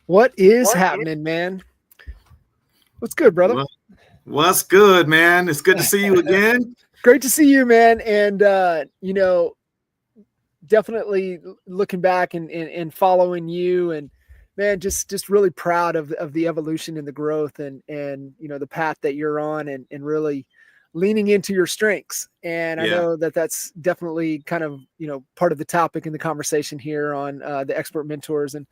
What is happening, man? What's good, brother? Well, what's good, man? It's good to see you again. Great to see you, man. And definitely looking back and following you, and man, just really proud of the evolution and the growth and the path that you're on, and really leaning into your strengths. And I Yeah. know that that's definitely kind of part of the topic in the conversation here on the Expert Mentors. And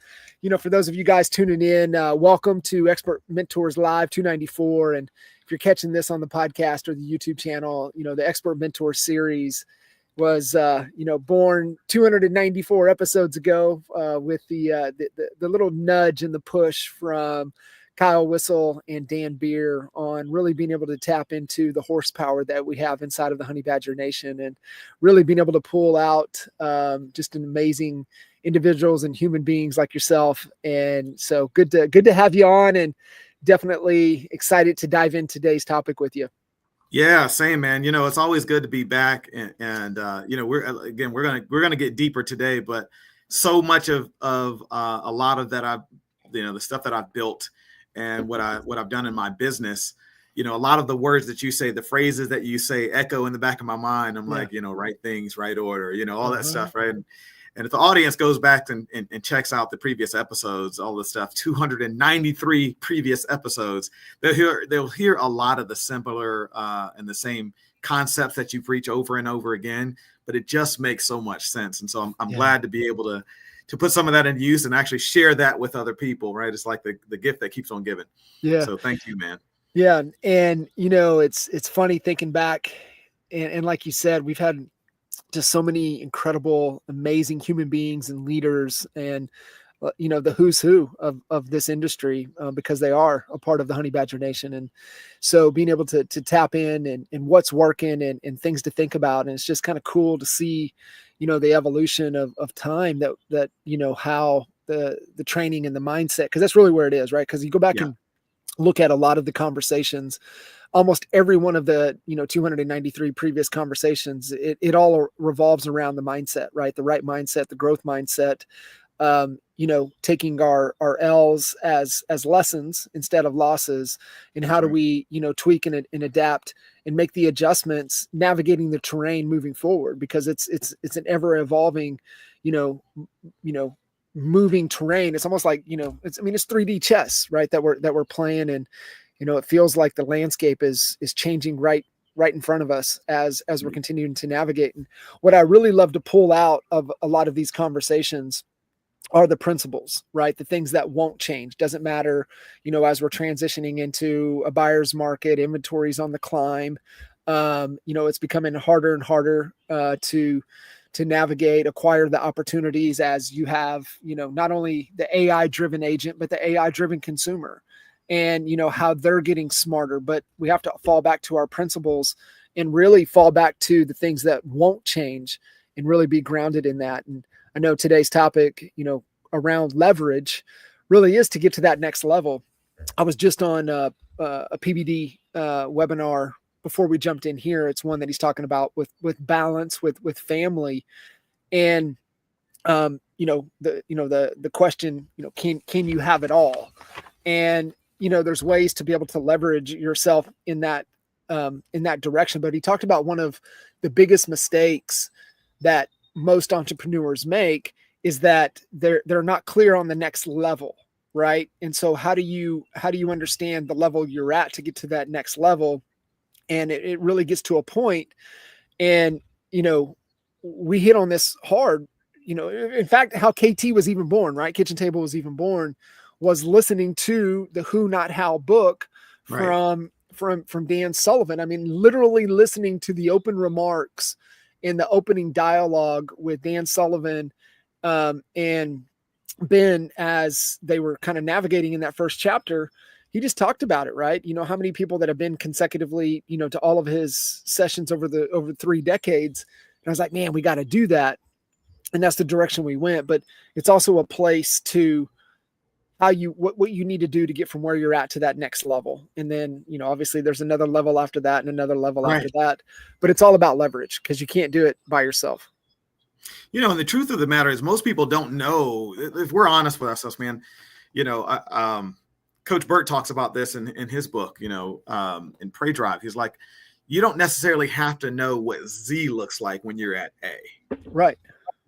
for those of you guys tuning in, welcome to Expert Mentors Live 294. And if you're catching this on the podcast or the YouTube channel, the Expert Mentor series was born 294 episodes ago, with the little nudge and the push from Kyle Whistle and Dan Beer on really being able to tap into the horsepower that we have inside of the Honey Badger Nation, and really being able to pull out just an amazing individuals and human beings like yourself. And so good to have you on, and definitely excited to dive in today's topic with you. Yeah, same, man. It's always good to be back, and we're gonna get deeper today, but so much of a lot of that the stuff that I've built and what I've done in my business, a lot of the words that you say, the phrases that you say echo in the back of my mind. I'm like, right things, right order, all that stuff, right? And if the audience goes back and checks out the previous episodes, all the stuff, 293 previous episodes, they'll hear a lot of the similar and the same concepts that you preach over and over again, but it just makes so much sense. And so I'm glad to be able to put some of that into use and actually share that with other people, right? It's like the gift that keeps on giving. Yeah. So thank you, man. Yeah. And, it's funny thinking back, and like you said, we've had just so many incredible, amazing human beings and leaders, and the who's who of this industry, because they are a part of the Honey Badger Nation. And so being able to tap in and what's working and things to think about. And it's just kind of cool to see, the evolution of time that how the training and the mindset, because that's really where it is, right? Because you go back and look at a lot of the conversations, almost every one of the 293 previous conversations, it all revolves around the mindset, right? The right mindset, the growth mindset, taking our L's as lessons instead of losses, and how do we tweak and adapt and make the adjustments, navigating the terrain moving forward, because it's an ever evolving moving terrain. It's almost like it's 3D chess, right, that we're playing. And it feels like the landscape is changing right in front of us as we're continuing to navigate. And what I really love to pull out of a lot of these conversations are the principles, right? The things that won't change. Doesn't matter, as we're transitioning into a buyer's market, inventory's on the climb. It's becoming harder and harder to navigate, acquire the opportunities, as you have, not only the AI driven agent, but the AI driven consumer, and how they're getting smarter. But we have to fall back to our principles and really fall back to the things that won't change, and really be grounded in that. And I know today's topic, around leverage, really is to get to that next level. I was just on a PBD webinar before we jumped in here. It's one that he's talking about with balance, with family, and the question, can you have it all? And there's ways to be able to leverage yourself in that direction. But he talked about one of the biggest mistakes that most entrepreneurs make is that they're not clear on the next level, right? And so how do you understand the level you're at to get to that next level? And it really gets to a point, and we hit on this hard. In fact, how KT was even born, right? Kitchen Table was even born, was listening to the Who Not How book from Dan Sullivan. I mean, literally listening to the open remarks in the opening dialogue with Dan Sullivan and Ben, as they were kind of navigating in that first chapter. He just talked about it, right? How many people that have been consecutively, to all of his sessions over 3 decades. And I was like, man, we got to do that. And that's the direction we went. But it's also a place to what you need to do to get from where you're at to that next level. And then, obviously there's another level after that and another level after that, but it's all about leverage, because you can't do it by yourself. And the truth of the matter is, most people don't know, if we're honest with ourselves, man, you know, Coach Burt talks about this in his book, you know, in Prey Drive. He's like, you don't necessarily have to know what Z looks like when you're at A. Right.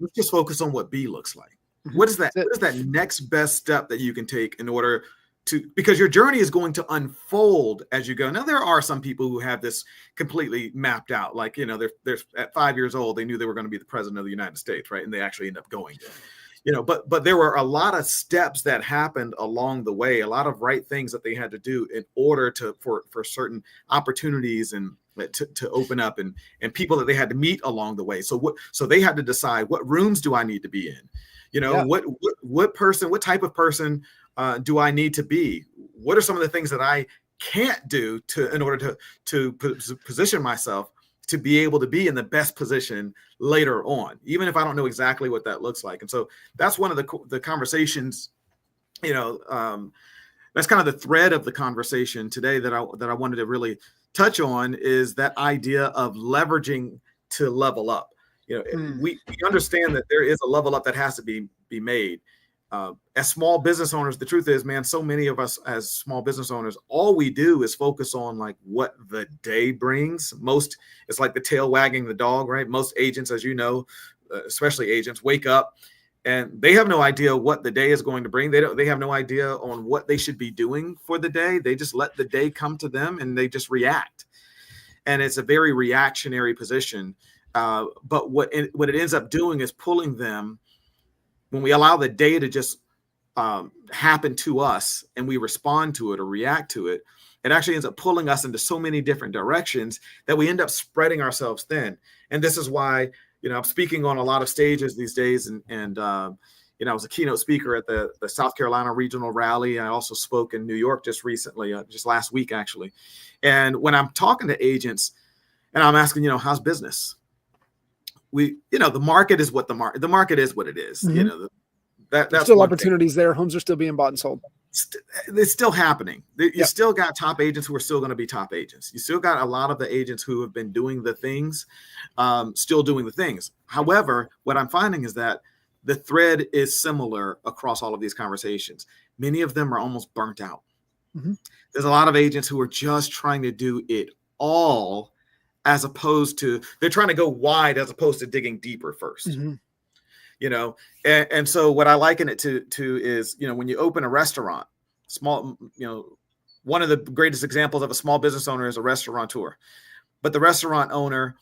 Let's just focus on what B looks like. Mhm. What is that? What is that next best step that you can take in order to, because your journey is going to unfold as you go. Now, there are some people who have this completely mapped out. Like, you know, they're at 5 years old, they knew they were going to be the president of the United States, right? And they actually end up going. You know, but there were a lot of steps that happened along the way, a lot of right things that they had to do in order to for certain opportunities and to open up, and people that they had to meet along the way. So they had to decide, what rooms do I need to be in? You know, Yeah. what type of person do I need to be? What are some of the things that I can't do in order to position myself to be able to be in the best position later on, even if I don't know exactly what that looks like. And so that's one of the conversations, you know, that's kind of the thread of the conversation today that I wanted to really touch on, is that idea of leveraging to level up. You know, we understand that there is a level up that has to be made. As small business owners, the truth is, man, so many of us as small business owners, all we do is focus on like what the day brings. It's like the tail wagging the dog, right? Most agents, as you know, especially agents, wake up and they have no idea what the day is going to bring. They have no idea on what they should be doing for the day. They just let the day come to them and they just react. And it's a very reactionary position. But what it ends up doing is pulling them, when we allow the day to just happen to us and we respond to it or react to it, it actually ends up pulling us into so many different directions that we end up spreading ourselves thin. And this is why, you know, I'm speaking on a lot of stages these days. And you know, I was a keynote speaker at the South Carolina Regional Rally. I also spoke in New York just recently, just last week, actually. And when I'm talking to agents and I'm asking, you know, how's business? You know, the market is what the market is what it is. Mm-hmm. You know, that's still opportunities there. Homes are still being bought and sold. It's still happening. You still got top agents who are still going to be top agents. You still got a lot of the agents who have been doing the things, still doing the things. However, what I'm finding is that the thread is similar across all of these conversations. Many of them are almost burnt out. Mm-hmm. There's a lot of agents who are just trying to do it all, as opposed to, they're trying to go wide as opposed to digging deeper first. Mm-hmm. You know, and so what I liken it to is, you know, when you open a restaurant, small, you know, one of the greatest examples of a small business owner is a restaurateur. But the restaurant owner,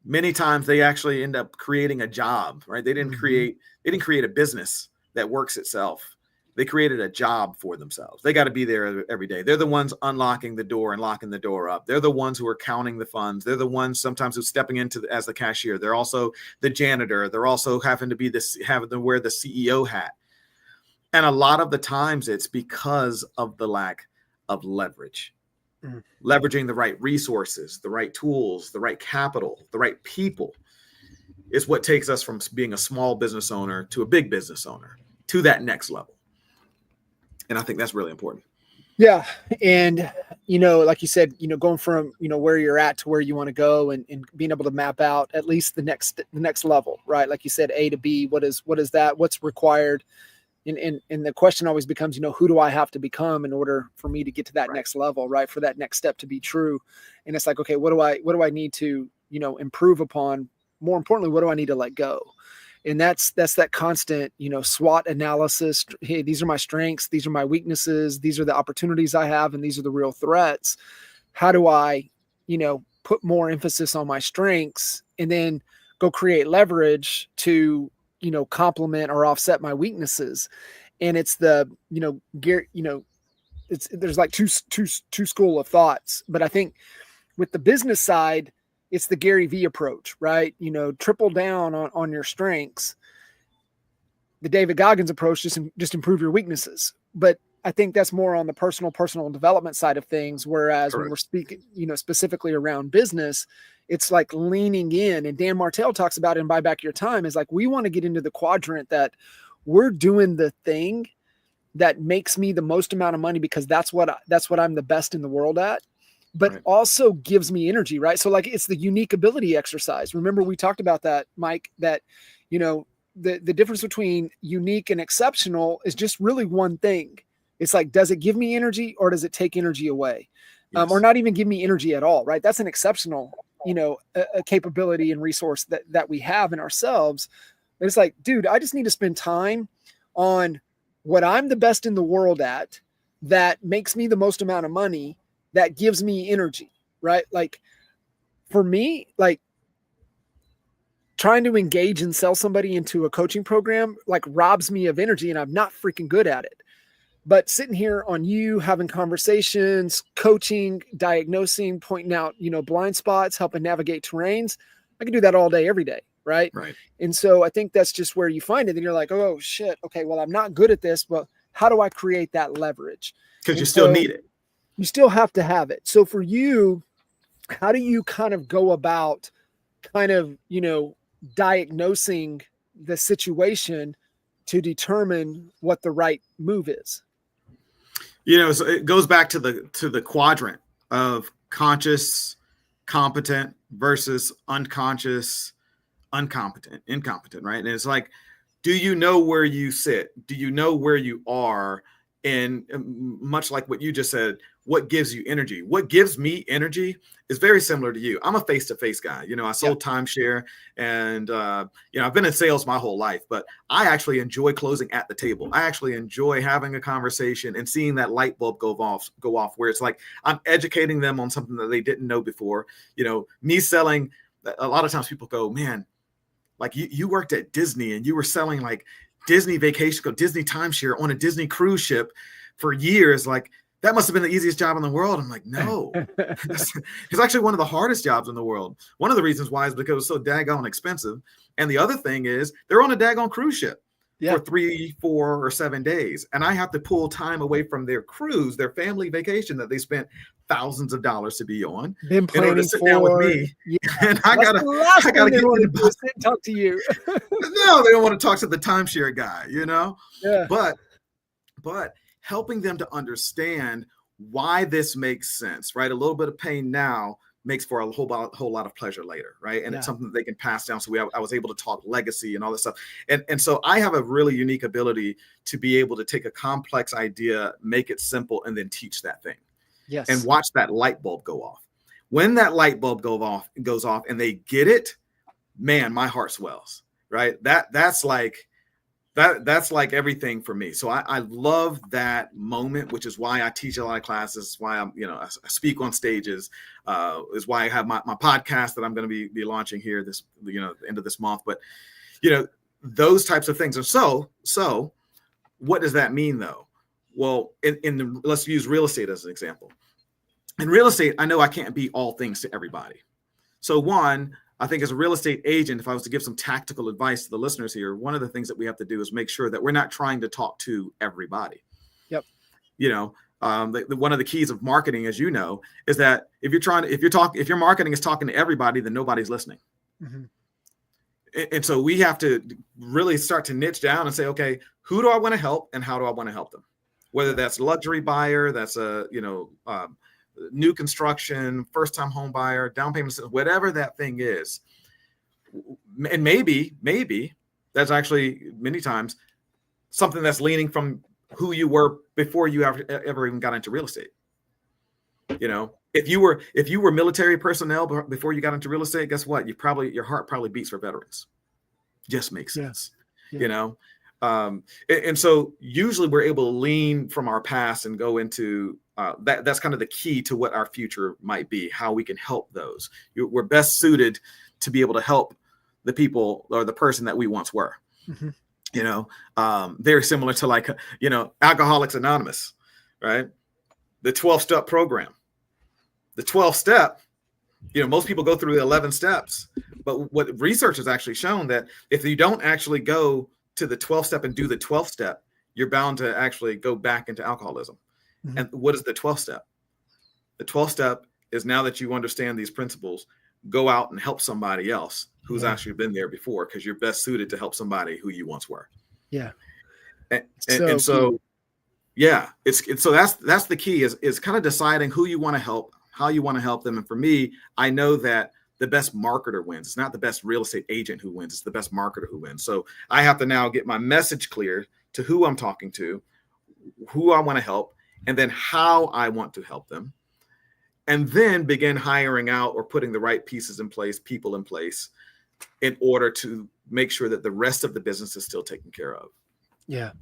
many times they actually end up creating a job, right? They didn't create a business that works itself. They created a job for themselves. They got to be there every day. They're the ones unlocking the door and locking the door up. They're the ones who are counting the funds. They're the ones sometimes who's stepping into as the cashier. They're also the janitor. They're also having to wear the CEO hat. And a lot of the times it's because of the lack of leverage. Leveraging the right resources, the right tools, the right capital, the right people is what takes us from being a small business owner to a big business owner to that next level. And I think that's really important. Yeah. And, you know, like you said, you know, going from, you know, where you're at to where you want to go, and being able to map out at least the next level, right? Like you said, A to B, what is that? What's required? And the question always becomes, you know, who do I have to become in order for me to get to that next level, right? For that next step to be true. And it's like, okay, what do I need to, you know, improve upon? More importantly, what do I need to let go? And that's that constant, you know, SWOT analysis. Hey, these are my strengths. These are my weaknesses. These are the opportunities I have. And these are the real threats. How do I, you know, put more emphasis on my strengths and then go create leverage to, you know, complement or offset my weaknesses? And it's the, you know, there's like two school of thoughts, but I think with the business side, it's the Gary V approach, right? You know, triple down on your strengths. The David Goggins approach, just improve your weaknesses. But I think that's more on the personal development side of things. Whereas Correct. When we're speaking, you know, specifically around business, it's like leaning in. And Dan Martell talks about it in Buy Back Your Time, is like, we want to get into the quadrant that we're doing the thing that makes me the most amount of money because that's what I'm the best in the world at. But right. also gives me energy, right? So like it's the unique ability exercise. Remember we talked about that, Mike, that, you know, the difference between unique and exceptional is just really one thing. It's like, does it give me energy or does it take energy away? Yes. Or not even give me energy at all, right? That's an exceptional, a capability and resource that we have in ourselves. And it's like, dude, I just need to spend time on what I'm the best in the world at, that makes me the most amount of money, that gives me energy, right? Like for me, like trying to engage and sell somebody into a coaching program, like robs me of energy and I'm not freaking good at it. But sitting here on you, having conversations, coaching, diagnosing, pointing out, blind spots, helping navigate terrains, I can do that all day, every day. Right. Right. And so I think that's just where you find it. And you're like, oh shit. Okay. Well, I'm not good at this, but how do I create that leverage? Because you still need it. You still have to have it. So for you, how do you kind of go about diagnosing the situation to determine what the right move is? So it goes back to the quadrant of conscious, competent versus unconscious, incompetent, right? And it's like, do you know where you sit? Do you know where you are? And much like what you just said, what gives you energy? What gives me energy is very similar to you. I'm a face-to-face guy. I sold timeshare, and I've been in sales my whole life, but I actually enjoy closing at the table. I actually enjoy having a conversation and seeing that light bulb go off where it's like I'm educating them on something that they didn't know before. Me selling, a lot of times people go, man, like you worked at Disney and you were selling like Disney vacation, Disney timeshare on a Disney cruise ship for years. Like that must have been the easiest job in the world. I'm like, no, it's actually one of the hardest jobs in the world. One of the reasons why is because it was so daggone expensive. And the other thing is they're on a daggone cruise ship for 3, 4, or 7 days. And I have to pull time away from their cruise, their family vacation that they spent thousands of dollars to be on in order to sit down with me. Yeah. And I gotta get them to sit and talk to you. No, they don't want to talk to the timeshare guy, Yeah. But helping them to understand why this makes sense, right? A little bit of pain now makes for a whole lot of pleasure later, right? And it's something that they can pass down. So I was able to talk legacy and all this stuff. And so I have a really unique ability to be able to take a complex idea, make it simple, and then teach that thing. Yes. And watch that light bulb go off. When that light bulb goes off and they get it, man, my heart swells, right? That's like everything for me. So I love that moment, which is why I teach a lot of classes, why I speak on stages, is why I have my podcast that I'm going to be launching here this, end of this month. But, those types of things. And so what does that mean though? Well, let's use real estate as an example. In real estate, I know I can't be all things to everybody. So one, I think as a real estate agent, if I was to give some tactical advice to the listeners here, one of the things that we have to do is make sure that we're not trying to talk to everybody. Yep. One of the keys of marketing, as you know, is that if your marketing is talking to everybody, then nobody's listening. Mm-hmm. And so we have to really start to niche down and say, okay, who do I want to help and how do I want to help them? Whether that's a luxury buyer, that's a, new construction, first-time home buyer, down payment, whatever that thing is. And maybe that's actually many times something that's leaning from who you were before you ever even got into real estate. If you were military personnel before you got into real estate, guess what? Your heart probably beats for veterans. Just makes sense. Yeah. And so usually we're able to lean from our past and go into that's kind of the key to what our future might be, how we can help those. We're best suited to be able to help the people or the person that we once were. Mm-hmm. Very similar to Alcoholics Anonymous, right? The 12-step program. The 12-step, most people go through the 11 steps, but what research has actually shown that if you don't actually go to the 12th step and do the 12th step, you're bound to actually go back into alcoholism. Mm-hmm. And what is the 12th step? The 12th step is, now that you understand these principles, go out and help somebody else who's actually been there before, because you're best suited to help somebody who you once were. Yeah. And so it's so that's the key is kind of deciding who you want to help, how you want to help them. And for me, I know that the best marketer wins. It's not the best real estate agent who wins. It's the best marketer who wins. So I have to now get my message clear to who I'm talking to, who I want to help, and then how I want to help them. And then begin hiring out or putting the right pieces in place, people in place, in order to make sure that the rest of the business is still taken care of. Yeah.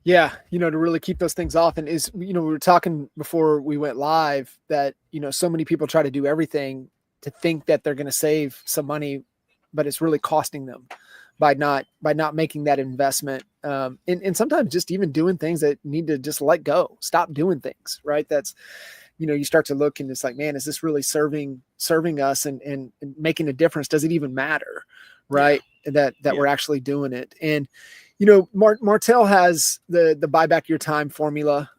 Yeah. To really keep those things off. And we were talking before we went live that, so many people try to do everything to think that they're going to save some money, but it's really costing them by not making that investment. And sometimes just even doing things that need to just let go, stop doing things, right? That's, you start to look and it's like, man, is this really serving us and making a difference? Does it even matter? Right. Yeah. That we're actually doing it. And, Martell has the buy back your time formula.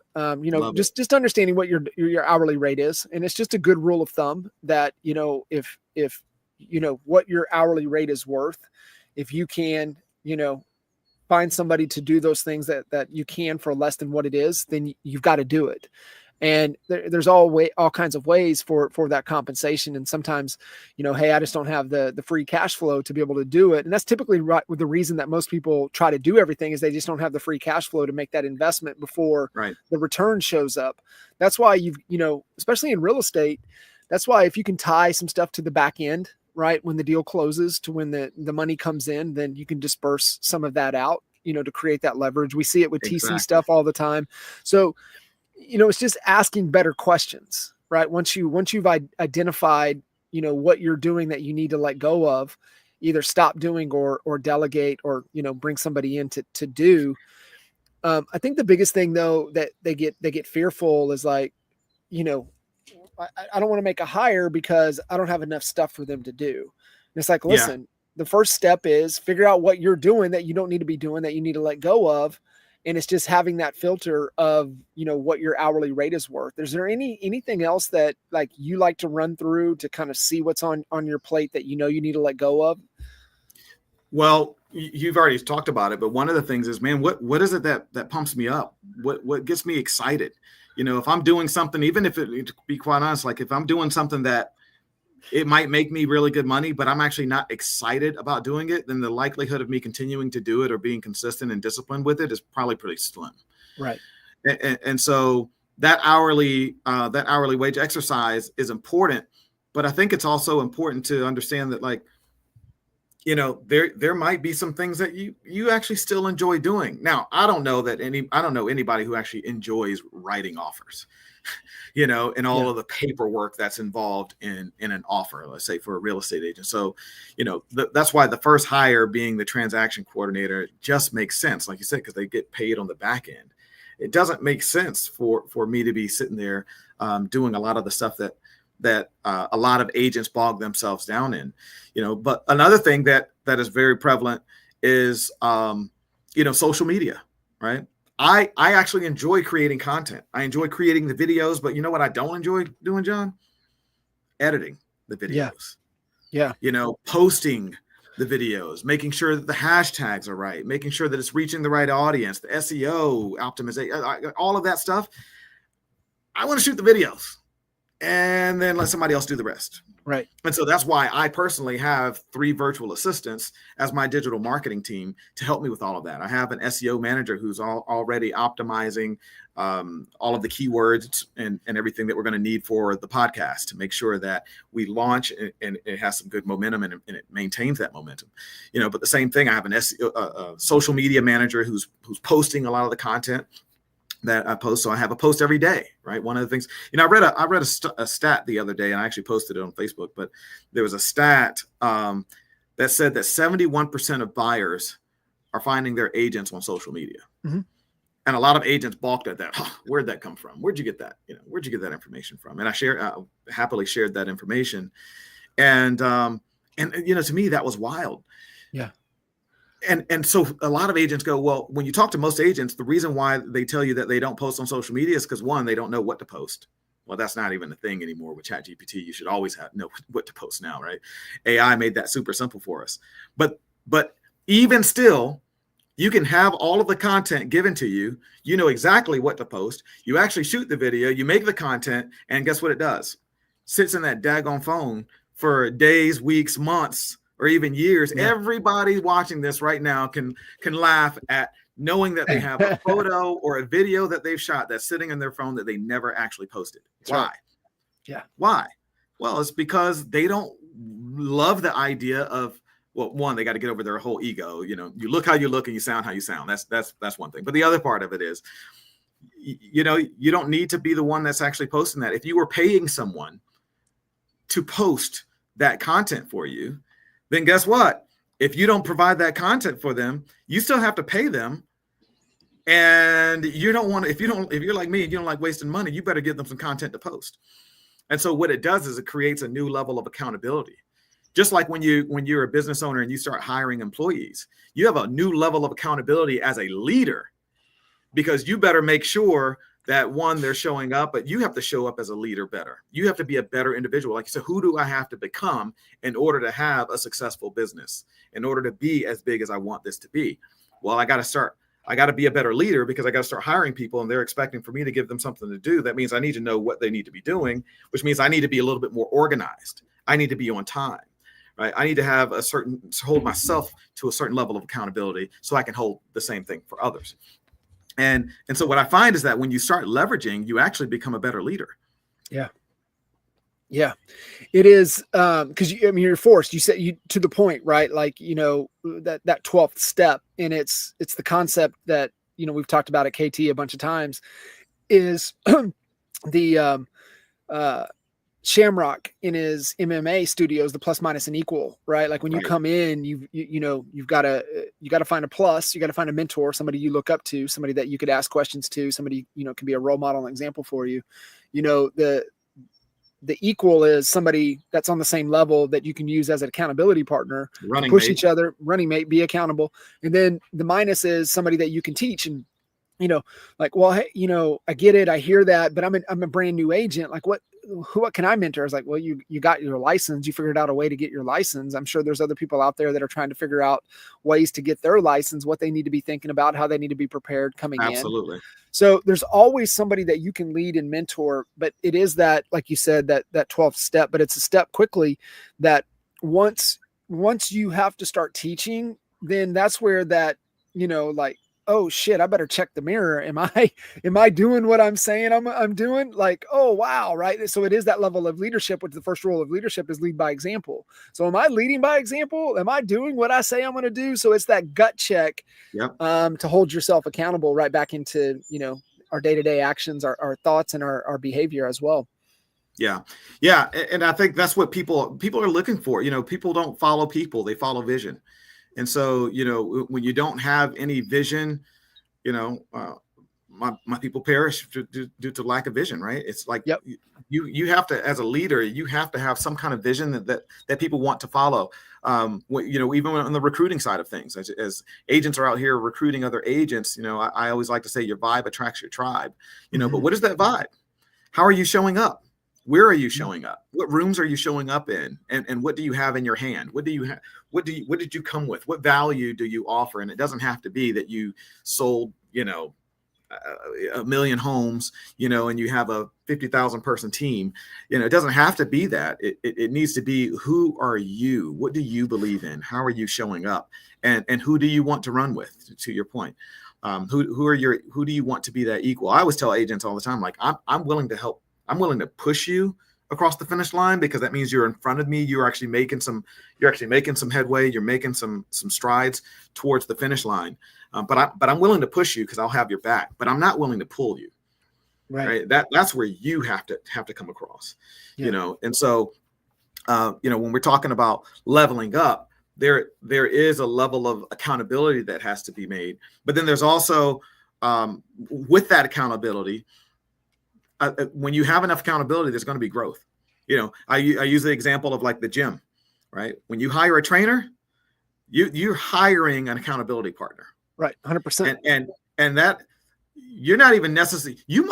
Just understanding what your hourly rate is. And it's just a good rule of thumb that, if what your hourly rate is worth, if you can, find somebody to do those things that you can for less than what it is, then you've got to do it. And there's all kinds of ways for that compensation. And sometimes, hey, I just don't have the free cash flow to be able to do it. And that's typically right with the reason that most people try to do everything is they just don't have the free cash flow to make that investment before the return shows up. That's why especially in real estate, that's why if you can tie some stuff to the back end, right, when the deal closes to when the money comes in, then you can disperse some of that out, to create that leverage. We see it with TC stuff all the time. So, it's just asking better questions, right? Once you've identified, what you're doing that you need to let go of, either stop doing or delegate or, bring somebody in to do. I think the biggest thing though, that they get fearful is like, I don't want to make a hire because I don't have enough stuff for them to do. And it's like, listen, the first step is figure out what you're doing that you don't need to be doing, that you need to let go of. And it's just having that filter of, what your hourly rate is worth. Is there anything else that like you like to run through to kind of see what's on your plate that, you need to let go of? Well, you've already talked about it, but one of the things is, man, what is it that pumps me up? What gets me excited? If I'm doing something, even if to be quite honest, like if I'm doing something that it might make me really good money, but I'm actually not excited about doing it, then the likelihood of me continuing to do it or being consistent and disciplined with it is probably pretty slim. Right. And so that hourly wage exercise is important, but I think it's also important to understand that, like, there might be some things that you actually still enjoy doing. Now, I don't know anybody who actually enjoys writing offers, and all of the paperwork that's involved in an offer, let's say for a real estate agent. So, that's why the first hire being the transaction coordinator just makes sense, like you said, because they get paid on the back end. It doesn't make sense for me to be sitting there doing a lot of the stuff that a lot of agents bog themselves down in, but another thing that is very prevalent is, social media, right? I actually enjoy creating content. I enjoy creating the videos, but you know what I don't enjoy doing, John? Editing the videos. Yeah. Posting the videos, making sure that the hashtags are right, making sure that it's reaching the right audience, the SEO optimization, all of that stuff. I want to shoot the videos and then let somebody else do the rest. Right. And so that's why I personally have 3 virtual assistants as my digital marketing team to help me with all of that. I have an SEO manager who's already optimizing all of the keywords and everything that we're going to need for the podcast to make sure that we launch and it has some good momentum and it maintains that momentum. But the same thing, I have an SEO, social media manager who's posting a lot of the content that I post. So I have a post every day, right? One of the things, I read a stat the other day, and I actually posted it on Facebook, but there was a stat that said that 71% of buyers are finding their agents on social media. Mm-hmm. And a lot of agents balked at that. Where'd that come from? Where'd you get that? Where'd you get that information from? And I happily shared that information. And to me, that was wild. Yeah. And so a lot of agents go, well, when you talk to most agents, the reason why they tell you that they don't post on social media is because, one, they don't know what to post. Well, that's not even a thing anymore with ChatGPT. You should always know what to post now, right? AI made that super simple for us. But even still, you can have all of the content given to you. You know exactly what to post. You actually shoot the video, you make the content, and guess what it does? Sits in that daggone phone for days, weeks, months, or even years. Yeah. Everybody watching this right now can laugh at knowing that they have a photo or a video that they've shot that's sitting in their phone that they never actually posted. That's Why? right. Yeah. Why? Well, it's because they don't love the idea of, well, one, they got to get over their whole ego. You know, you look how you look and you sound how you sound. That's one thing. But the other part of it is, you know, you don't need to be the one that's actually posting that. If you were paying someone to post that content for you, then guess what? If you don't provide that content for them, you still have to pay them. And you don't want to, if you're like me and you don't like wasting money, you better give them some content to post. And so what it does is it creates a new level of accountability. Just like when you're a business owner and you start hiring employees, you have a new level of accountability as a leader, because you better make sure that, one, they're showing up, but you have to show up as a leader better. You have to be a better individual. Like, so who do I have to become in order to have a successful business, in order to be as big as I want this to be? Well, I got to be a better leader, because I got to start hiring people and they're expecting for me to give them something to do. That means I need to know what they need to be doing, which means I need to be a little bit more organized. I need to be on time, right? I need to have hold myself to a certain level of accountability so I can hold the same thing for others. And so what I find is that when you start leveraging, you actually become a better leader. Yeah. Yeah, it is. Cause you're forced, you said, to the point, right? Like, you know, that 12th step, and it's the concept that, you know, we've talked about at KT a bunch of times, is the, Shamrock in his MMA studios, the plus, minus, and equal, right? Like when you come in, you've got to find a plus, you got to find a mentor, somebody you look up to, somebody that you could ask questions to, somebody, you know, can be a role model and example for you. You know, the equal is somebody that's on the same level that you can use as an accountability partner, push each other, running mate, be accountable. And then the minus is somebody that you can teach and, you know, like, well, hey, you know, I get it. I hear that, but I'm a brand new agent. Like what can I mentor? I was like, well, you got your license. You figured out a way to get your license. I'm sure there's other people out there that are trying to figure out ways to get their license, what they need to be thinking about, how they need to be prepared coming in. Absolutely. So there's always somebody that you can lead and mentor, but it is that, like you said, that 12th step, but it's a step quickly that once you have to start teaching, then that's where that, you know, like, oh shit, I better check the mirror. Am I doing what I'm saying I'm doing? Like, oh wow, right? So it is that level of leadership, which the first rule of leadership is lead by example. So am I leading by example? Am I doing what I say I'm going to do? So it's that gut check, to hold yourself accountable right back into, you know, our day-to-day actions, our thoughts, and our behavior as well. Yeah. Yeah. And I think that's what people are looking for. You know, people don't follow people, they follow vision. And so, you know, when you don't have any vision, you know, my people perish due to lack of vision, right? It's like, you have to, as a leader, you have to have some kind of vision that people want to follow. You know, even on the recruiting side of things, as agents are out here recruiting other agents, you know, I always like to say your vibe attracts your tribe, you know, but what is that vibe? How are you showing up? Where are you showing up? What rooms are you showing up in? And what do you have in your hand? What did you come with? What value do you offer? And it doesn't have to be that you sold, you know, 1 million homes, you know, and you have a 50,000 person team. You know, it doesn't have to be that. It needs to be, who are you? What do you believe in? How are you showing up? And who do you want to run with? To your point, who do you want to be that equal? I always tell agents all the time, like, I'm willing to help. I'm willing to push you across the finish line, because that means you're in front of me. You're actually making some headway. You're making some strides towards the finish line. But I'm willing to push you because I'll have your back, but I'm not willing to pull you. Right. That's where you have to come across, you know? And so, you know, when we're talking about leveling up, there is a level of accountability that has to be made, but then there's also, with that accountability, when you have enough accountability, there's going to be growth. You know, I use the example of like the gym, right? When you hire a trainer, you're hiring an accountability partner, right? 100%. And that you're not even necessarily, you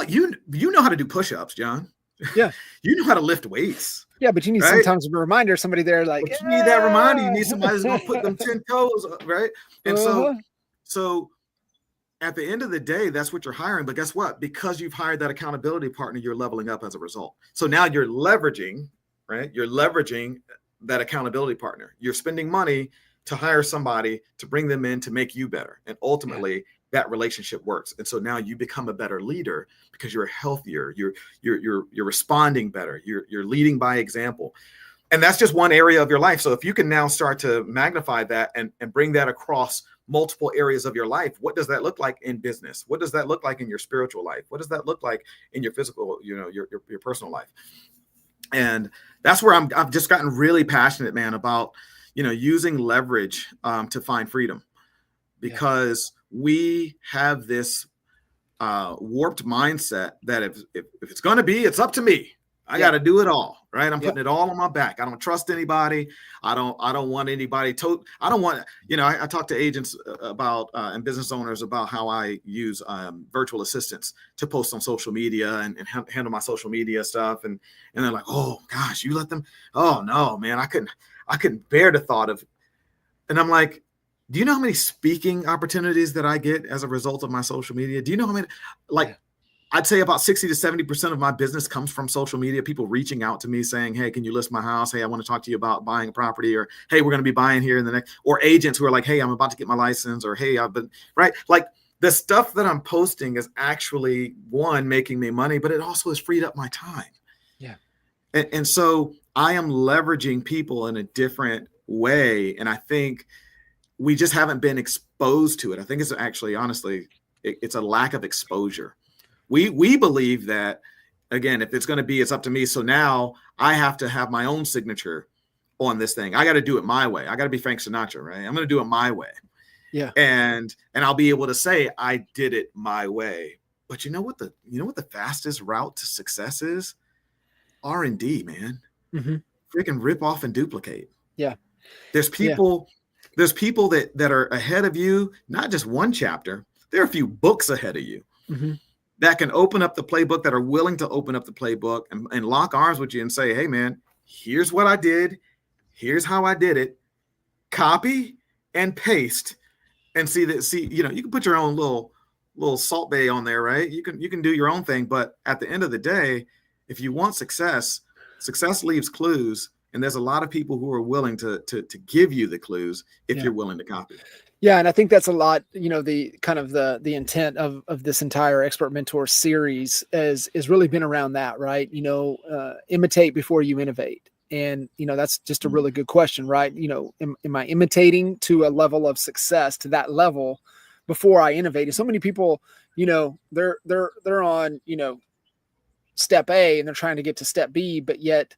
know how to do push-ups, John. Yeah. You know how to lift weights. Yeah, but you need sometimes a reminder, somebody there like, but you need that reminder. You need somebody who's going to put them 10 toes, right? And so at the end of the day, that's what you're hiring. But guess what? Because you've hired that accountability partner, you're leveling up as a result. So now you're leveraging right? You're leveraging that accountability partner. You're spending money to hire somebody to bring them in to make you better. And ultimately that relationship works. And so now you become a better leader because you're healthier. You're responding better. You're leading by example. And that's just one area of your life. So if you can now start to magnify that and bring that across multiple areas of your life, what does that look like in business? What does that look like in your spiritual life? What does that look like in your physical, your personal life? And that's where I've just gotten really passionate, man, about, using leverage to find freedom, because we have this warped mindset that if it's going to be, it's up to me. I got to do it all, right? I'm putting it all on my back. I don't trust anybody. I don't want anybody I don't want, I talk to agents about, and business owners about how I use virtual assistants to post on social media and handle my social media stuff. And they're like, oh gosh, you let them, oh no, man, I couldn't bear the thought of, and I'm like, do you know how many speaking opportunities that I get as a result of my social media? Do you know how many, I'd say about 60 to 70% of my business comes from social media. People reaching out to me saying, hey, can you list my house? Hey, I want to talk to you about buying a property, or, hey, we're going to be buying here in the next, or agents who are like, hey, I'm about to get my license, or, hey, I've been, right? Like the stuff that I'm posting is actually, one, making me money, but it also has freed up my time. Yeah. And so I am leveraging people in a different way. And I think we just haven't been exposed to it. I think it's actually, honestly, it's a lack of exposure. We believe that, again, if it's going to be, it's up to me. So now I have to have my own signature on this thing. I got to do it my way. I got to be Frank Sinatra, right? I'm going to do it my way. Yeah. And I'll be able to say I did it my way. But you know what the fastest route to success is? R&D, man. Mm-hmm. Freaking rip off and duplicate. Yeah. There's people that are ahead of you, not just one chapter. There are a few books ahead of you. Mm-hmm. That can open up the playbook, that are willing to open up the playbook and lock arms with you and say, hey, man, here's what I did. Here's how I did it. Copy and paste and see, you can put your own little Salt Bay on there, right? You can do your own thing. But at the end of the day, if you want success leaves clues. And there's a lot of people who are willing to give you the clues if you're willing to copy. Yeah. And I think that's a lot, the kind of the intent of this entire Expert Mentor series is really been around that, right? Imitate before you innovate. And, that's just a really good question, right? Am I imitating to a level of success, to that level before I innovate? And so many people, they're on, step A and they're trying to get to step B, but yet,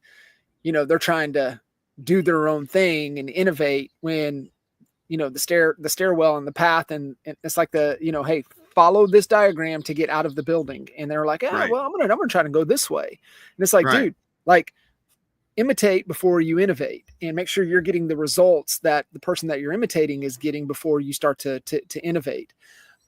they're trying to do their own thing and innovate when, the stairwell and the path. And it's like hey, follow this diagram to get out of the building. And they're like, right. Well, I'm going to try to go this way. And it's like, dude, like imitate before you innovate, and make sure you're getting the results that the person that you're imitating is getting before you start to innovate.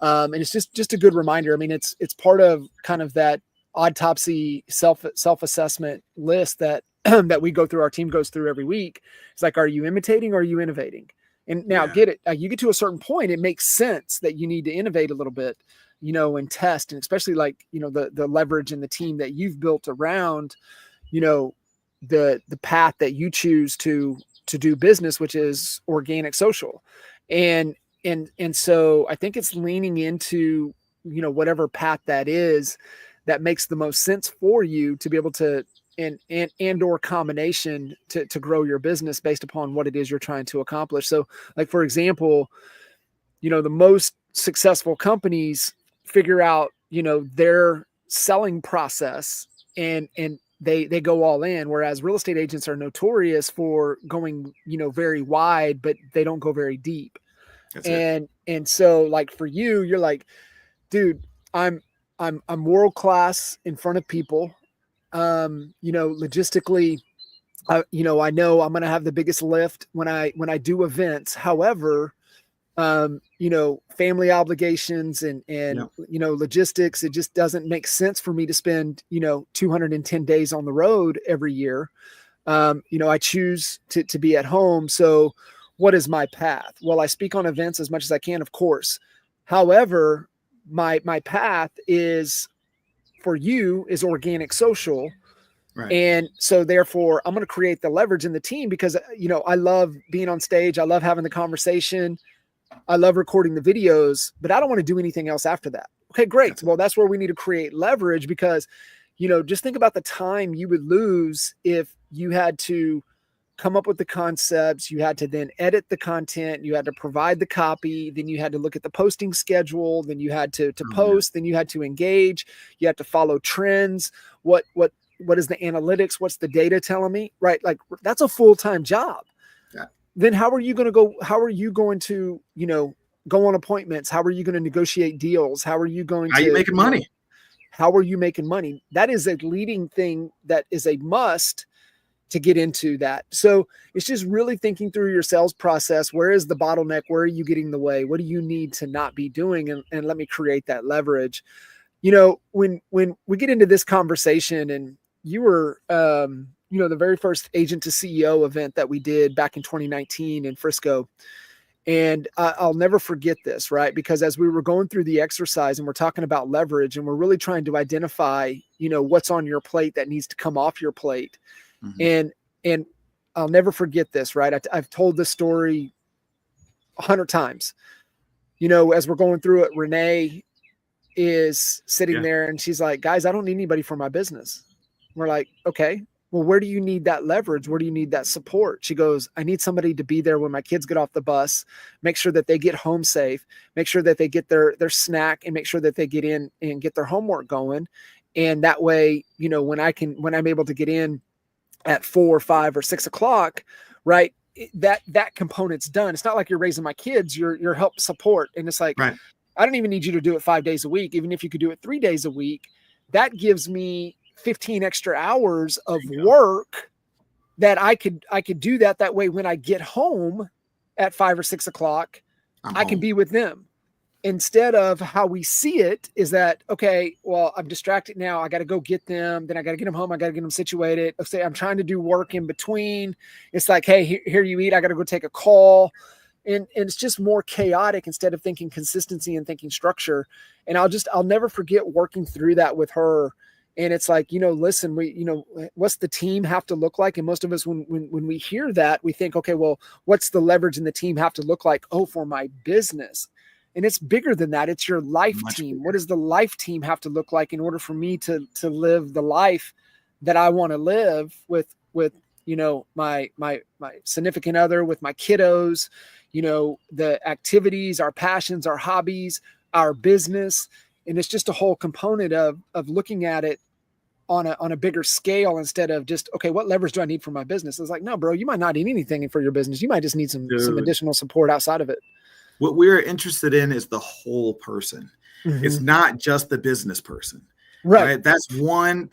And it's just a good reminder. I mean, it's part of kind of that autopsy self-assessment list that that we go through, our team goes through every week. It's like, are you imitating or are you innovating? And now get it, you get to a certain point, it makes sense that you need to innovate a little bit, and test, and especially like, the leverage and the team that you've built around, the path that you choose to do business, which is organic social. And so I think it's leaning into, whatever path that is that makes the most sense for you to be able to, and or combination to grow your business based upon what it is you're trying to accomplish. So like, for example, the most successful companies figure out, their selling process and they go all in. Whereas real estate agents are notorious for going, very wide, but they don't go very deep. And so like for you, you're like, dude, I'm world-class in front of people. Logistically, I know I'm going to have the biggest lift when I do events. However, family obligations and logistics, it just doesn't make sense for me to spend, 210 days on the road every year. I choose to be at home. So what is my path? Well, I speak on events as much as I can, of course. However, my path is, for you, is organic social. Right. And so therefore I'm going to create the leverage in the team because, I love being on stage. I love having the conversation. I love recording the videos, but I don't want to do anything else after that. Okay, great. Well, that's where we need to create leverage because, just think about the time you would lose if you had to come up with the concepts, you had to then edit the content, you had to provide the copy, then you had to look at the posting schedule, then you had to post, then you had to engage, you had to follow trends. What is the analytics? What's the data telling me? Right? Like that's a full-time job. Yeah. Then how are you going to, go on appointments? How are you going to negotiate deals? How are you going to, how are you making money? How are you making money? That is a leading thing that is a must to get into that. So it's just really thinking through your sales process. Where is the bottleneck? Where are you getting in the way? What do you need to not be doing? And let me create that leverage. When we get into this conversation and you were, the very first agent to CEO event that we did back in 2019 in Frisco. And I'll never forget this, right? Because as we were going through the exercise and we're talking about leverage and we're really trying to identify, what's on your plate that needs to come off your plate. Mm-hmm. And I'll never forget this, right? I've told this story 100 times. As we're going through it, Renee is sitting there and she's like, guys, I don't need anybody for my business. We're like, okay, well, where do you need that leverage? Where do you need that support? She goes, I need somebody to be there when my kids get off the bus, make sure that they get home safe, make sure that they get their snack and make sure that they get in and get their homework going. And that way, when I'm able to get in at 4 or 5 or 6 o'clock, right, that component's done. It's not like you're raising my kids, you're help support. And it's like, right. I don't even need you to do it 5 days a week. Even if you could do it 3 days a week, that gives me 15 extra hours of work that I could do that way. When I get home at 5 or 6 o'clock, I can be with them. Instead of how we see it is that, okay, well, I'm distracted now. I got to go get them. Then I got to get them home. I got to get them situated. Let's say I'm trying to do work in between. It's like, hey, here you eat. I got to go take a call. And it's just more chaotic instead of thinking consistency and thinking structure. And I'll never forget working through that with her. And it's like, listen, what's the team have to look like? And most of us, when we hear that, we think, okay, well, what's the leverage in the team have to look like? Oh, for my business. And it's bigger than that. It's your life team. Bigger. What does the life team have to look like in order for me to live the life that I want to live with my significant other, with my kiddos, the activities, our passions, our hobbies, our business. And it's just a whole component of looking at it on a bigger scale instead of just, okay, what leverage do I need for my business? It's like, no, bro, you might not need anything for your business. You might just need some additional support outside of it. What we're interested in is the whole person. Mm-hmm. It's not just the business person. Right? That's one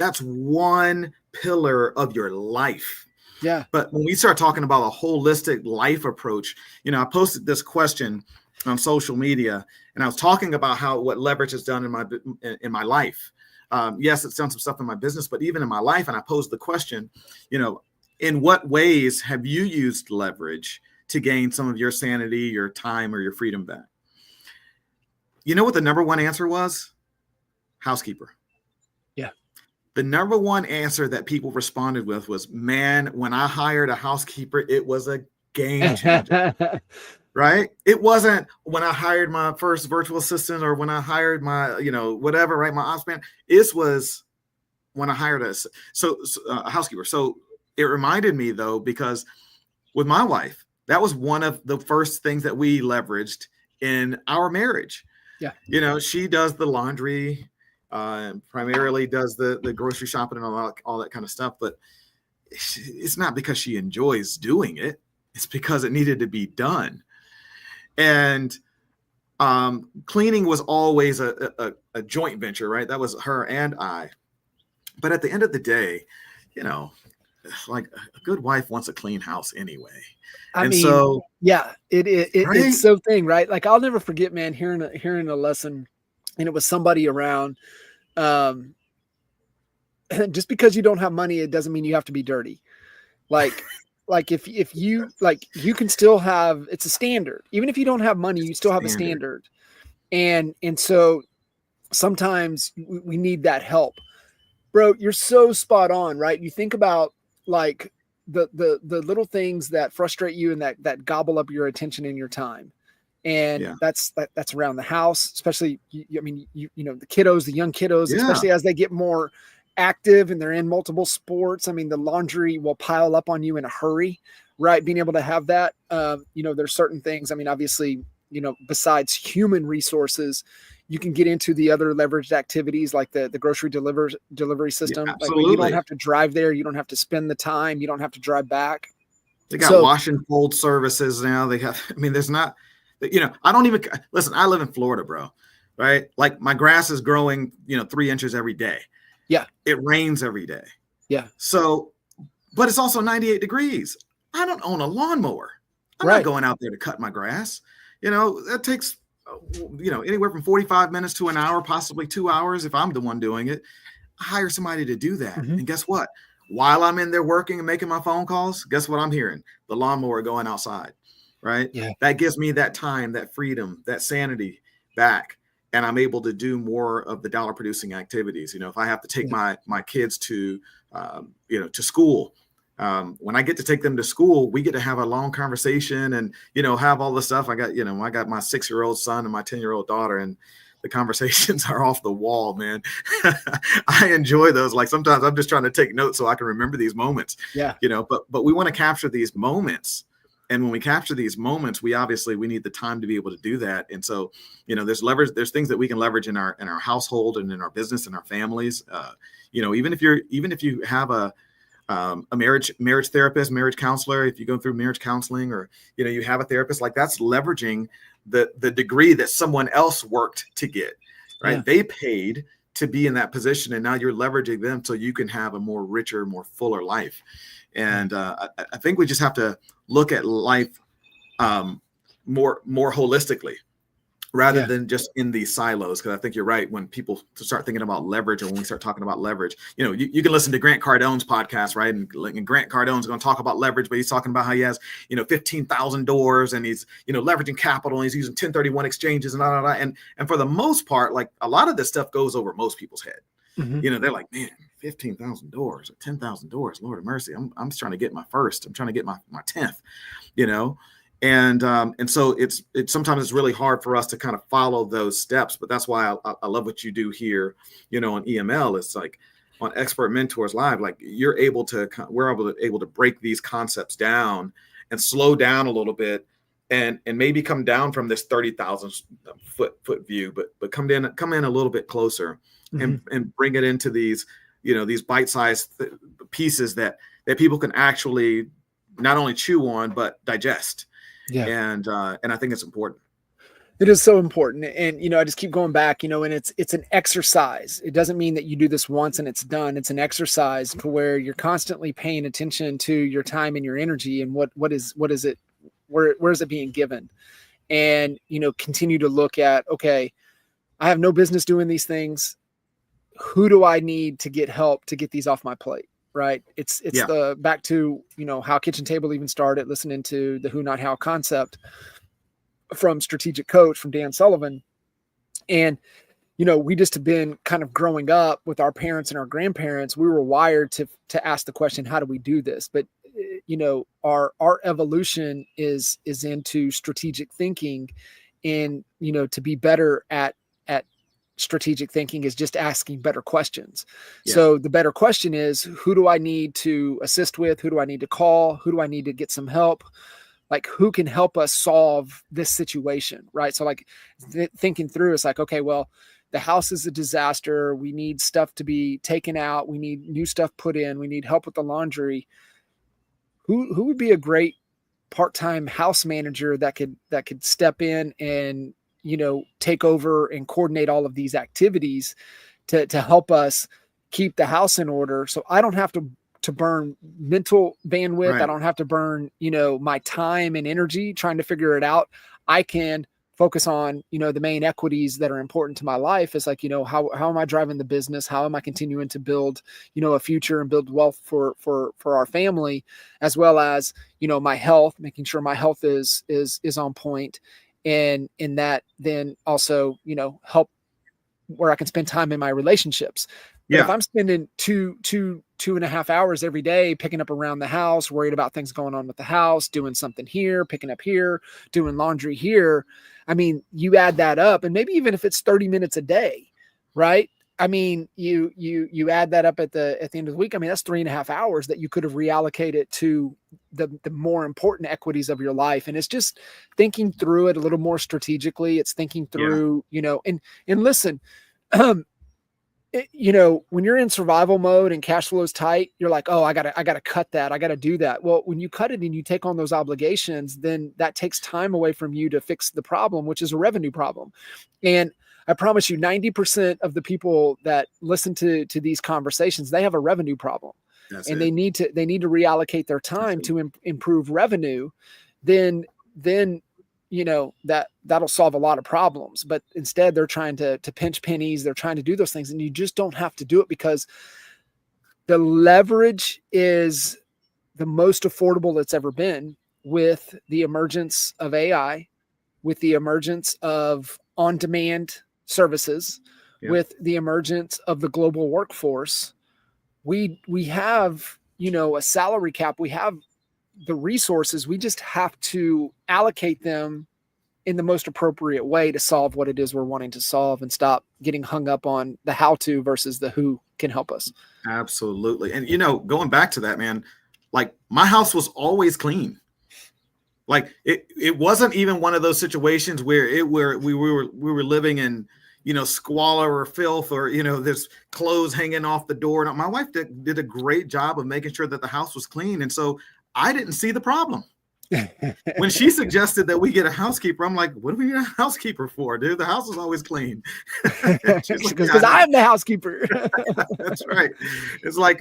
pillar of your life. Yeah. But when we start talking about a holistic life approach, I posted this question on social media and I was talking about what leverage has done in my life. Yes, it's done some stuff in my business, but even in my life. And I posed the question, in what ways have you used leverage to gain some of your sanity, your time, or your freedom back? You know what the number one answer was? Housekeeper. Yeah. The number one answer that people responded with was, man, when I hired a housekeeper, it was a game changer. Right? It wasn't when I hired my first virtual assistant or when I hired my, whatever, right? My ops man. This was when I hired a housekeeper. So it reminded me though, because with my wife, that was one of the first things that we leveraged in our marriage. Yeah. She does the laundry, primarily does the grocery shopping and all that kind of stuff. But it's not because she enjoys doing it. It's because it needed to be done. And cleaning was always a joint venture, right? That was her and I. But at the end of the day, like a good wife wants a clean house anyway. Yeah, right? it's so thing, right? Like I'll never forget, man, hearing a lesson, and it was somebody around. Just because you don't have money, it doesn't mean you have to be dirty. Like if you you can still have, it's a standard. Even if you don't have money, you still have a standard. And so sometimes we need that help. Bro, you're so spot on, right? You think about like the little things that frustrate you and that gobble up your attention and your time. And Yeah. that's around the house, especially I mean, you know, the young kiddos, Yeah. especially as they get more active and they're in multiple sports. I mean, the laundry will pile up on you in a hurry, right? Being able to have that, you know, there's certain things. I mean, obviously, you know, besides human resources, you can get into the other leveraged activities like the grocery delivery Yeah, system. Like you don't absolutely. have to drive there, you don't have to spend the time, you don't have to drive back. They got So wash and fold services now. They have, I mean, there's not, you know, I don't even listen. I live in Florida, bro. Right? Like my grass is growing, you know, 3 inches every day. yeah, It rains every day. yeah, So, but it's also 98 degrees. I don't own a lawnmower. I'm not right. going out there to cut my grass. You know, that takes, you know, anywhere from 45 minutes to an hour, possibly 2 hours if I'm the one doing it. I hire somebody to do that. Mhm. And guess what? While I'm in there working and making my phone calls, guess what I'm hearing? The lawnmower going outside, right? Yeah, That gives me that time, that freedom, that sanity back. And I'm able to do more of the dollar producing activities. You know, if I have to take yeah, my kids to, you know, to school, when I get to take them to school, we get to have a long conversation and, you know, have all the stuff. I got my 6-year-old son and my 10-year-old daughter, and the conversations are off the wall, man. I enjoy those. Like sometimes I'm just trying to take notes so I can remember these moments, yeah, you know, but we want to capture these moments. And when we capture these moments, we need the time to be able to do that. And so, you know, there's things that we can leverage in our household and in our business and our families. You know, even if you have a marriage therapist, marriage counselor, if you go through marriage counseling, or, you know, you have a therapist, like that's leveraging the degree that someone else worked to get, right? yeah. They paid to be in that position, and now you're leveraging them so you can have a more richer, more fuller life. And I think we just have to look at life more holistically, rather Yeah. than just in these silos. Because I think you're right. When people start thinking about leverage, or when we start talking about leverage, you know, you can listen to Grant Cardone's podcast, right? And Grant Cardone's going to talk about leverage, but he's talking about how he has, you know, 15,000 doors, and he's, you know, leveraging capital, and he's using 1031 exchanges and blah, blah, blah. And for the most part, like a lot of this stuff goes over most people's head. Mhm. You know, they're like, man, 15,000 doors or 10,000 doors, Lord of mercy. I'm just trying to get my first. I'm trying to get my 10th, you know. And so it's sometimes it's really hard for us to kind of follow those steps. But that's why I love what you do here, you know, on EML. It's like on Expert Mentors Live, like we're able to break these concepts down and slow down a little bit, and maybe come down from this 30,000 foot view, but come in a little bit closer, Mhm. and bring it into these, you know, these bite-sized pieces that people can actually not only chew on but digest. Yeah. And I think it's important. It is so important. And, you know, I just keep going back, you know, and it's an exercise. It doesn't mean that you do this once and it's done. It's an exercise to where you're constantly paying attention to your time and your energy and what is it, where is it being given? And, you know, continue to look at, okay, I have no business doing these things. Who do I need to get help to get these off my plate? Right. It's Yeah. the back to, you know, how Kitchen Table even started, listening to the who, not how concept from Strategic Coach, from Dan Sullivan. And, you know, we just have been kind of growing up with our parents and our grandparents. We were wired to ask the question, how do we do this? But, you know, our evolution is into strategic thinking, and, you know, to be better at strategic thinking is just asking better questions. Yeah. So the better question is, who do I need to assist with? Who do I need to call? Who do I need to get some help? Like, who can help us solve this situation? Right. So like thinking through, it's like, okay, well, the house is a disaster. We need stuff to be taken out. We need new stuff put in. We need help with the laundry. Who would be a great part-time house manager that could step in and, you know, take over and coordinate all of these activities to help us keep the house in order, so I don't have to burn mental bandwidth. Right. I don't have to burn, you know, my time and energy trying to figure it out. I can focus on, you know, the main equities that are important to my life. Is like, you know, how am I driving the business? How am I continuing to build, you know, a future and build wealth for our family, as well as, you know, my health, making sure my health is on point. And in that, then also, you know, help where I can spend time in my relationships. But if Yeah. I'm spending 2.5 hours every day picking up around the house, worried about things going on with the house, doing something here, picking up here, doing laundry here, I mean, you add that up, and maybe even if it's 30 minutes a day, right? I mean, you add that up at the end of the week. I mean, that's 3.5 hours that you could have reallocated to the more important equities of your life. And it's just thinking through it a little more strategically. It's thinking Yeah. through, and listen, when you're in survival mode and cash flow is tight, you're like, oh, I gotta cut that. I gotta do that. Well, when you cut it and you take on those obligations, then that takes time away from you to fix the problem, which is a revenue problem. And I promise you, 90% of the people that listen to these conversations, they have a revenue problem, That's and it. they need to reallocate their time to improve revenue. Then that'll solve a lot of problems. But instead, they're trying to pinch pennies. They're trying to do those things, and you just don't have to do it, because the leverage is the most affordable it's ever been with the emergence of AI, with the emergence of on-demand services, Yep. with the emergence of the global workforce. We have, a salary cap. We have the resources. We just have to allocate them in the most appropriate way to solve what it is we're wanting to solve, and stop getting hung up on the how to versus the who can help us. Absolutely. And going back to that, man, like my house was always clean. Like it wasn't even one of those situations where we were living in, squalor or filth, or, there's clothes hanging off the door. No, my wife did a great job of making sure that the house was clean. And so I didn't see the problem. When she suggested that we get a housekeeper, I'm like, what do we need a housekeeper for, dude? The house is always clean. Because I'm the housekeeper. That's right. It's like,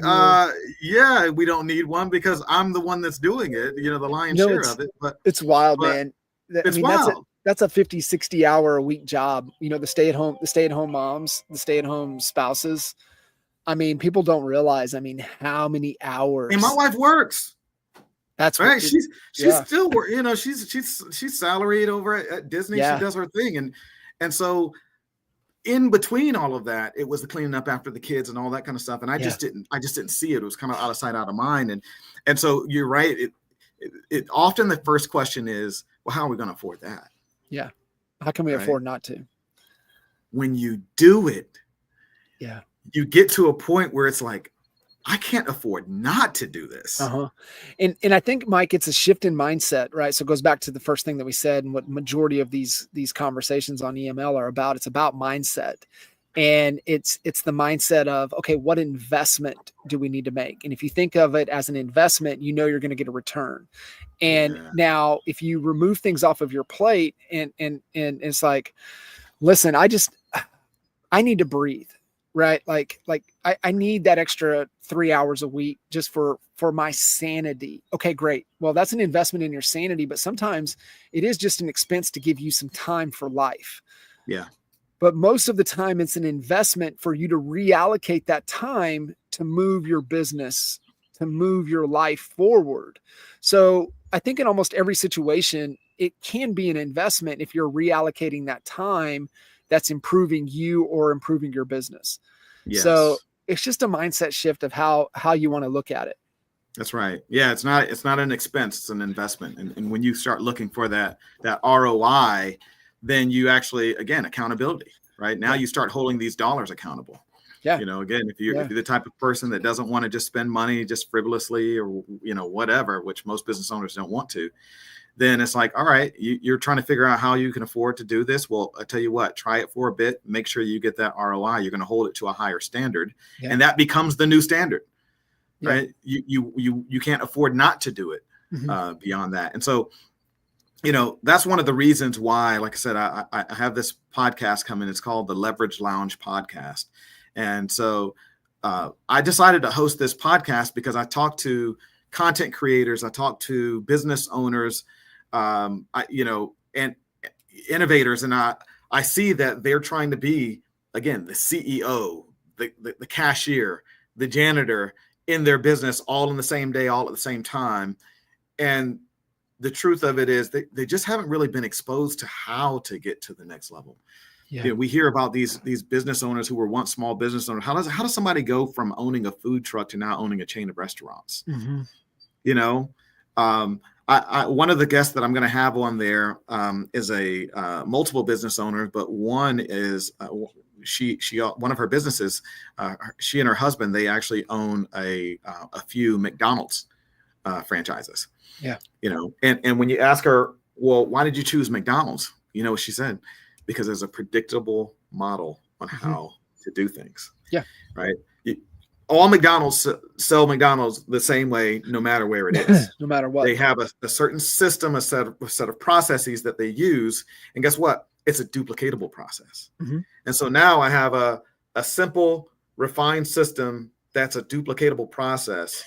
yeah, we don't need one because I'm the one that's doing it, the lion's share of it. But it's wild, man. It's wild. That's a 50, 60 hour a week job. The stay-at-home moms, the stay-at-home spouses. I mean, people don't realize, how many hours. And my wife works. That's right. She's still, she's salaried over at Disney. Yeah. She does her thing. And so in between all of that, it was the cleaning up after the kids and all that kind of stuff. And I just didn't see it. It was kind of out of sight, out of mind. And so you're right. It often the first question is, well, how are we going to afford that? Yeah. How can we afford not to? When you do it, yeah, you get to a point where it's like, I can't afford not to do this. And I think, Mike, it's a shift in mindset, right? So it goes back to the first thing that we said, and what majority of these conversations on EML are about. It's about mindset. And it's the mindset of, okay, what investment do we need to make? And if you think of it as an investment, you're going to get a return. And now if you remove things off of your plate and it's like, listen, I need to breathe. Right. Like I need that extra 3 hours a week just for my sanity. Okay, great. Well, that's an investment in your sanity, but sometimes it is just an expense to give you some time for life. Yeah. But most of the time it's an investment for you to reallocate that time to move your business, to move your life forward. So I think in almost every situation, it can be an investment if you're reallocating that time that's improving you or improving your business. Yes. So it's just a mindset shift of how you want to look at it. That's right. Yeah. It's not an expense, it's an investment. And when you start looking for that ROI, then you actually, again, accountability, right? Now you start holding these dollars accountable. Yeah. Again, if you're the type of person that doesn't want to just spend money just frivolously or, whatever, which most business owners don't want to, then it's like, all right, you're trying to figure out how you can afford to do this. Well, I tell you what, try it for a bit, make sure you get that ROI. You're going to hold it to a higher standard, and that becomes the new standard, right? You can't afford not to do it beyond that. And so, that's one of the reasons why, like I said, I have this podcast coming. It's called the Leverage Lounge Podcast. And so I decided to host this podcast because I talk to content creators, I talk to business owners, and innovators, and I see that they're trying to be, again, the CEO, the cashier, the janitor in their business, all in the same day, all at the same time. And the truth of it is they just haven't really been exposed to how to get to the next level. Yeah. We hear about these business owners who were once small business owners. How does somebody go from owning a food truck to now owning a chain of restaurants? Mm-hmm. One of the guests that I'm going to have on there is a multiple business owner, but one is she one of her businesses. She and her husband, they actually own a few McDonald's franchises. Yeah. And when you ask her, well, why did you choose McDonald's? You know what she said? Because there's a predictable model on how to do things. Yeah. Right. All McDonald's sell McDonald's the same way, no matter where it is. No matter what. They have a certain system, a set of processes that they use. And guess what? It's a duplicatable process. Mm-hmm. And so now I have a simple, refined system that's a duplicatable process.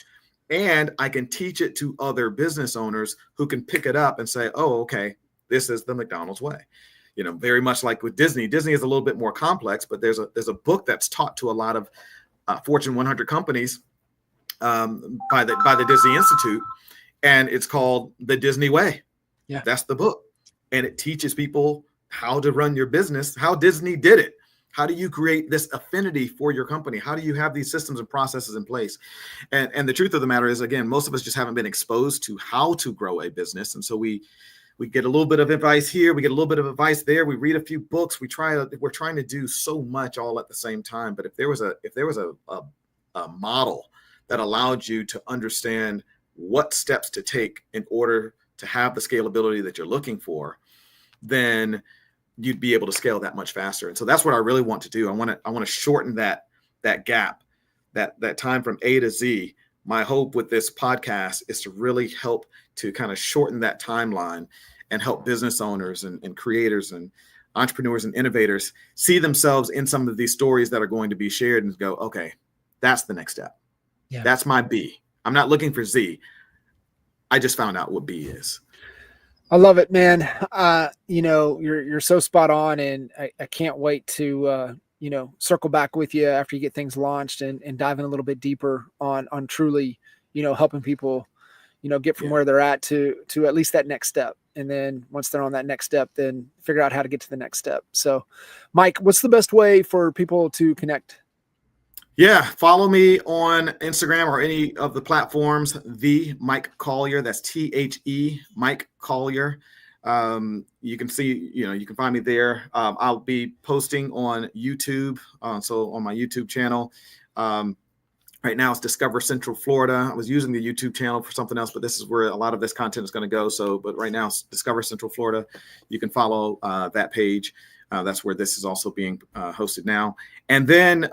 And I can teach it to other business owners who can pick it up and say, oh, okay, this is the McDonald's way. Very much like with Disney. Disney is a little bit more complex, but there's a book that's taught to a lot of Fortune 100 companies by the Disney Institute, and it's called The Disney Way. Yeah, that's the book, and it teaches people how to run your business, how Disney did it. How do you create this affinity for your company? How do you have these systems and processes in place? And the truth of the matter is, again, most of us just haven't been exposed to how to grow a business, and so we get a little bit of advice here, we get a little bit of advice there, we read a few books, we're trying to do so much all at the same time. But if there was a model that allowed you to understand what steps to take in order to have the scalability that you're looking for, then you'd be able to scale that much faster. And so that's what I really want to do. I want to shorten that gap, that time from A to Z. My hope with this podcast is to really help to kind of shorten that timeline and help business owners and creators and entrepreneurs and innovators see themselves in some of these stories that are going to be shared and go, okay, that's the next step. Yeah. That's my B. I'm not looking for Z. I just found out what B is. I love it, man. You're so spot on, and I can't wait to circle back with you after you get things launched and dive in a little bit deeper on truly, helping people, get from where they're at to at least that next step. And then once they're on that next step, then figure out how to get to the next step. So, Mike, what's the best way for people to connect? Yeah, follow me on Instagram or any of the platforms, the Mike Collier. That's THE Mike Collier. You can see, you can find me there. I'll be posting on YouTube. So on my YouTube channel, right now it's Discover Central Florida. I was using the YouTube channel for something else, but this is where a lot of this content is going to go. But right now it's Discover Central Florida. You can follow that page. That's where this is also being hosted now. And then,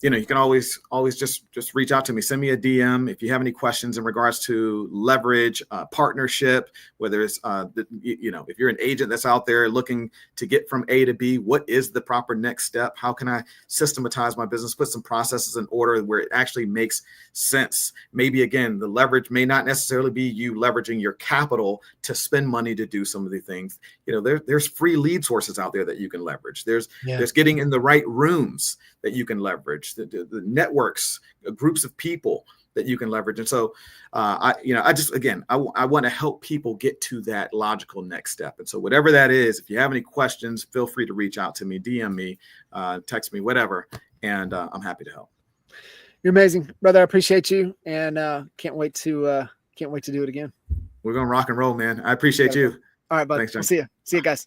you can always just reach out to me, send me a DM if you have any questions in regards to leverage, partnership, whether it's, if you're an agent that's out there looking to get from A to B, what is the proper next step? How can I systematize my business, put some processes in order where it actually makes sense? Maybe, again, the leverage may not necessarily be you leveraging your capital to spend money to do some of the things. There's free lead sources out there that you can leverage. There's getting in the right rooms that you can leverage, the networks, groups of people that you can leverage. And so, I want to help people get to that logical next step. And so whatever that is, if you have any questions, feel free to reach out to me, DM me, text me, whatever. And I'm happy to help. You're amazing, brother. I appreciate you, and can't wait to do it again. We're going to rock and roll, man. I appreciate you. All right, bud. Thanks, John. We'll see you. See you guys.